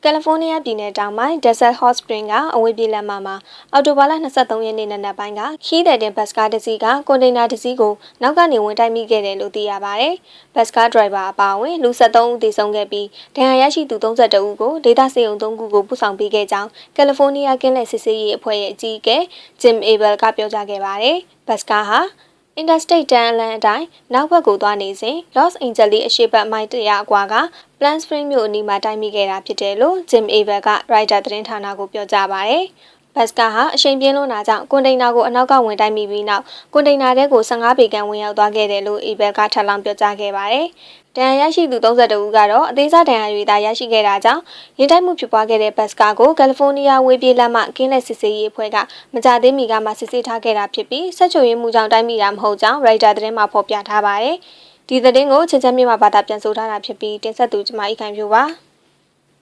ကယ်လီဖိုးနီးယားပြည်နယ်တောင်ပိုင်း Desert Hot Spring ကအဝေးပြေးလမ်းမမှာအော်တိုဘာလ23ရက်နေ့နံနက်ပိုင်းကခီးတဲ့တင်ဘတ်ကားတစ်စီးကကွန်တိန်နာတစ်စီးကိုနောက်ကနေဝင်တိုက်မိခဲ့တယ်လို့သိရပါတယ်။ဘတ်ကားဒရိုင်ဘာအပါအဝင်လူ73ဦးသေဆုံးခဲ့ပြီးဒဏ်ရာရရှိသူ32ဦးကိုဒေသစေုံ3ခုကိုပို့ဆောင်ပေးခဲ့ကြောင်းကယ်လီဖိုးနီးယားကင်းလက်စစ်ဆေးရေးအဖွဲ့ရဲ့အကြီးအကဲ Jim Abel ကပြောကြားခဲ့ပါတယ်။ဘတ်ကားဟာInterstate 10 လမ်းအတိုင်းနောက်ဘက်ကိုသွားနေစဉ် Los Angeles အရှေ့ဘက်မိုင်100အကွာက Plant Spring မြို့အနီးမှာတိုက်မိခဲ့တာဖြစ်တယ်လို့ Jim Abel က Reuters သတင်းဌာနကိုပြောကြားပါတယ်။ဘတ်ကားဟာအရှိန်ပြင်းလွန်းတာကြောင့်ကွန်တိန်နာကိုအနောက်ကဝင်တိုက်မိပြီးနောက်ကွန်တိန်နာထဲကို15ပေခန့်ဝင်ရောက်သွားခဲ့တယ်လို့ Abel ကထပ်လောင်းပြောကြားခဲ့ပါတယ်။ဒဏ်ရာရရှိသူ32ဦးကတော့အသေးစားဒဏ်ရာတွေသာရရှိခဲ့တာကြောင့်ရင်တိုက်မှုဖြစ်ပွားခဲ့တဲ့ဘတ်ကားကိုကယ်လီဖိုးနီးယားဝေးပြေးလမ်းမကင်းလက်စစ်ဆေးရေးအဖွဲ့ကမကြသေးမီကမှစစ်ဆေးထားခဲ့တာဖြစ်ပြီးဆက်ချိုရေးမှုကြောင့်တိုက်မိတာမဟုတ်ကြောင်း Reuters သတင်းမှာဖော်ပြထားပါတယ်။ဒီသတင်းကိုချင်းချမ်းမြေမှာဘာသာပြန်ဆိုထားတာဖြစ်ပြီးတင်ဆက်သူကျမအိခိုင်ဖြိုးပါ။